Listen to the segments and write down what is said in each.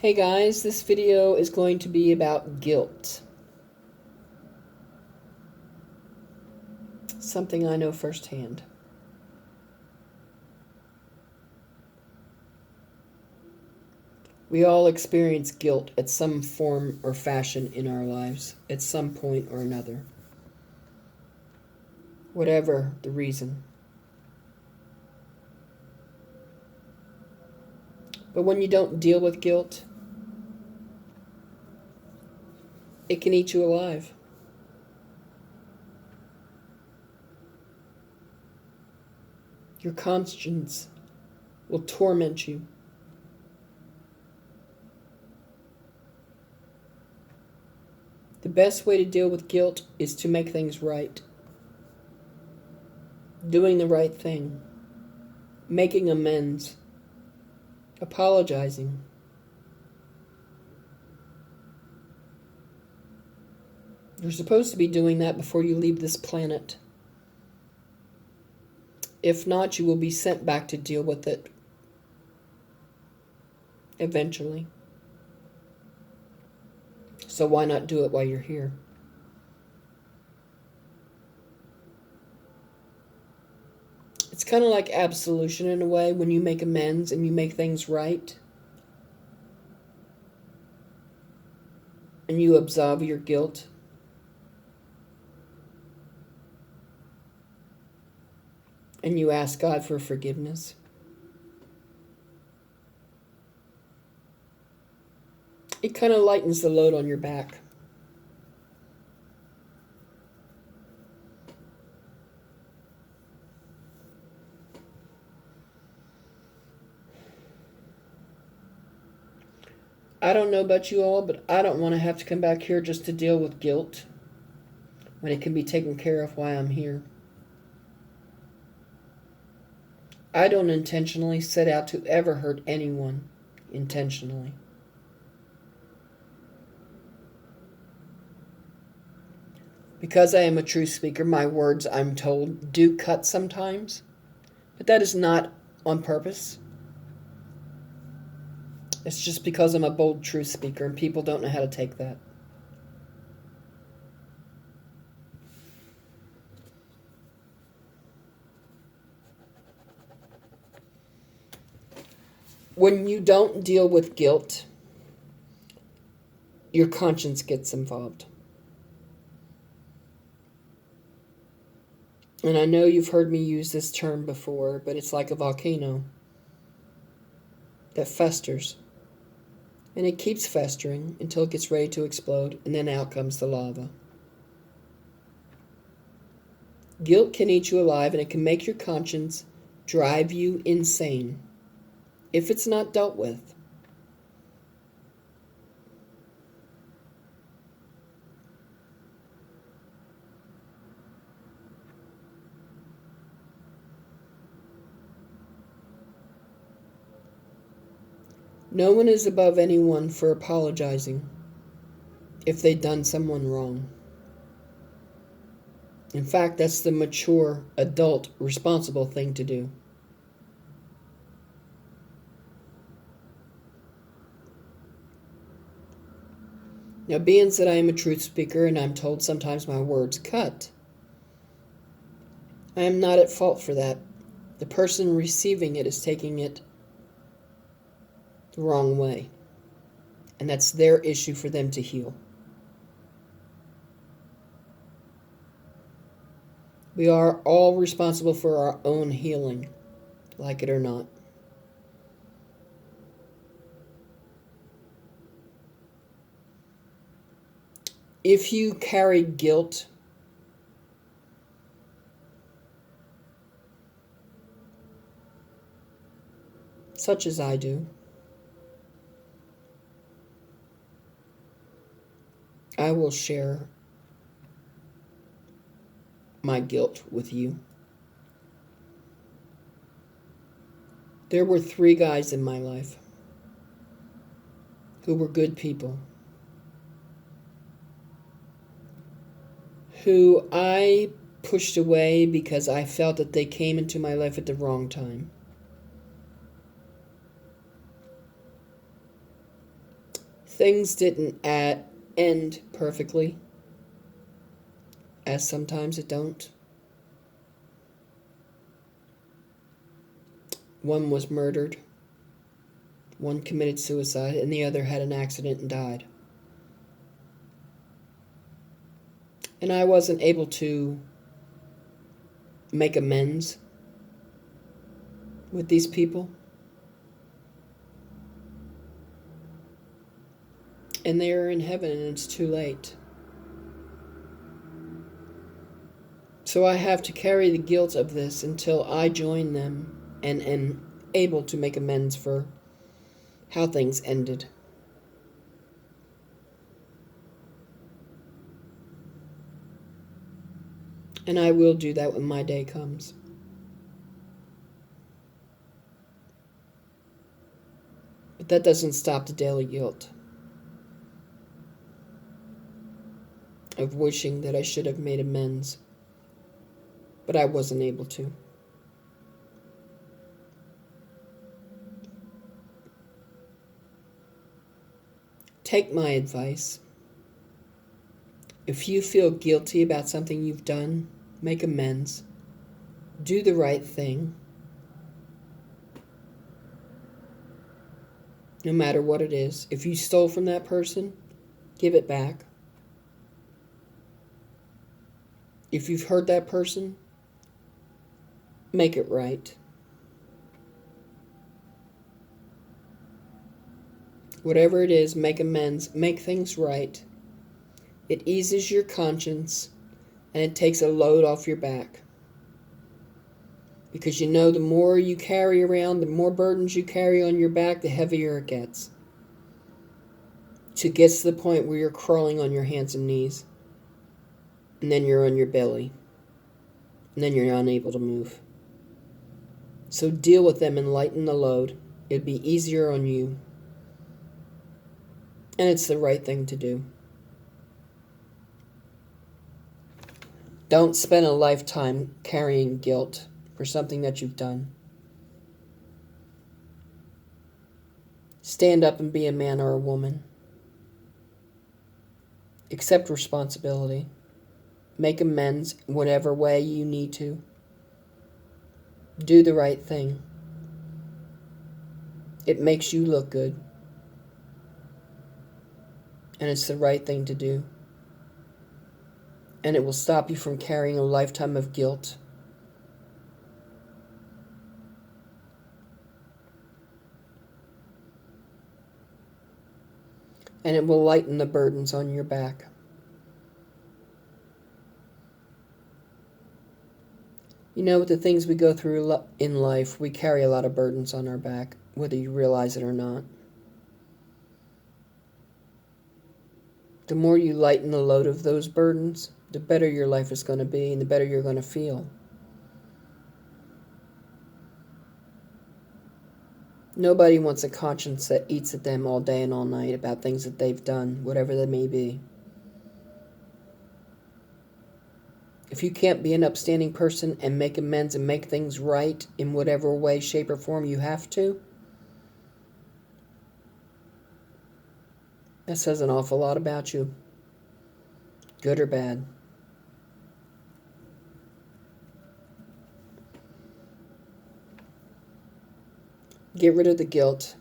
Hey guys, this video is going to be about guilt. Something I know firsthand. We all experience guilt at some form or fashion in our lives, at some point or another. Whatever the reason. But when you don't deal with guilt, it can eat you alive. Your conscience will torment you. The best way to deal with guilt is to make things right. Doing the right thing. Making amends. Apologizing. You're supposed to be doing that before you leave this planet. If not, you will be sent back to deal with it eventually. So why not do it while you're here? It's kind of like absolution in a way, when you make amends and you make things right. And you absolve your guilt. And you ask God for forgiveness. It kind of lightens the load on your back. I don't know about you all, but I don't want to have to come back here just to deal with guilt when it can be taken care of while I'm here. I don't intentionally set out to ever hurt anyone intentionally. Because I am a truth speaker, my words, I'm told, do cut sometimes, but that is not on purpose. It's just because I'm a bold truth speaker and people don't know how to take that. When you don't deal with guilt, your conscience gets involved. And I know you've heard me use this term before, but it's like a volcano that festers. And it keeps festering until it gets ready to explode, and then out comes the lava. Guilt can eat you alive, and it can make your conscience drive you insane if it's not dealt with. No one is above anyone for apologizing if they've done someone wrong. In fact, that's the mature, adult, responsible thing to do. Now, being that I am a truth speaker and I'm told sometimes my words cut, I am not at fault for that. The person receiving it is taking it the wrong way. And that's their issue for them to heal. We are all responsible for our own healing, like it or not. If you carry guilt, such as I do, I will share my guilt with you. There were 3 guys in my life who were good people, who I pushed away because I felt that they came into my life at the wrong time. things didn't end perfectly, as sometimes it don't. One was murdered, one committed suicide, and the other had an accident and died. And I wasn't able to make amends with these people. And they are in heaven and it's too late. So I have to carry the guilt of this until I join them and am able to make amends for how things ended. And I will do that when my day comes. But that doesn't stop the daily guilt of wishing that I should have made amends, but I wasn't able to. Take my advice. If you feel guilty about something you've done, make amends. Do the right thing. No matter what it is. If you stole from that person, give it back. If you've hurt that person, make it right. Whatever it is, make amends, make things right. It eases your conscience and it takes a load off your back. Because you know the more you carry around, the more burdens you carry on your back, the heavier it gets. Till it gets to the point where you're crawling on your hands and knees. And then you're on your belly. And then you're unable to move. So deal with them and lighten the load. It'd be easier on you. And it's the right thing to do. Don't spend a lifetime carrying guilt for something that you've done. Stand up and be a man or a woman. Accept responsibility. Make amends whatever way you need to. Do the right thing. It makes you look good. And it's the right thing to do. And it will stop you from carrying a lifetime of guilt. And it will lighten the burdens on your back. You know, with the things we go through in life, we carry a lot of burdens on our back, whether you realize it or not. The more you lighten the load of those burdens, the better your life is going to be and the better you're going to feel. Nobody wants a conscience that eats at them all day and all night about things that they've done, whatever they may be. If you can't be an upstanding person and make amends and make things right in whatever way, shape, or form you have to, that says an awful lot about you, good or bad. Get rid of the guilt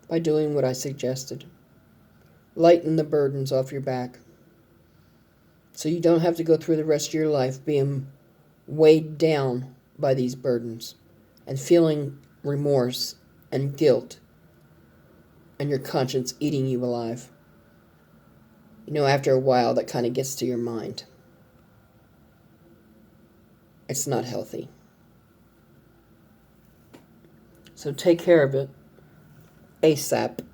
by doing what I suggested. Lighten the burdens off your back so you don't have to go through the rest of your life being weighed down by these burdens and feeling remorse and guilt and your conscience eating you alive. You know, after a while, that kind of gets to your mind. It's not healthy. So take care of it ASAP.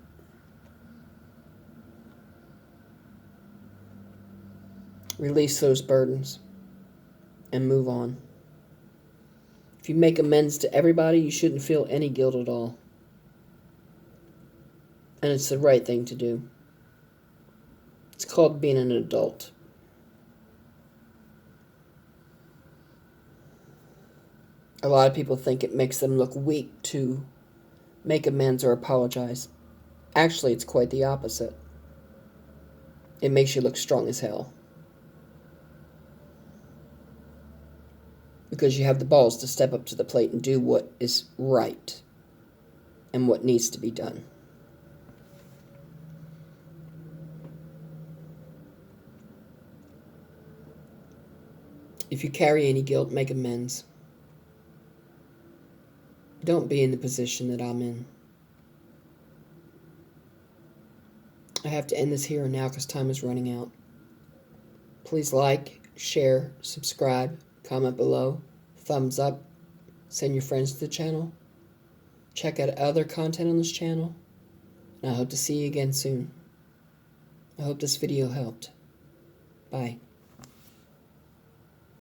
Release those burdens and move on. If you make amends to everybody, you shouldn't feel any guilt at all. And it's the right thing to do. It's called being an adult. A lot of people think it makes them look weak to make amends or apologize. Actually, it's quite the opposite. It makes you look strong as hell. Because you have the balls to step up to the plate and do what is right and what needs to be done. If you carry any guilt, make amends. Don't be in the position that I'm in. I have to end this here and now because time is running out. Please like, share, subscribe, comment below, thumbs up, send your friends to the channel. Check out other content on this channel. And I hope to see you again soon. I hope this video helped. Bye.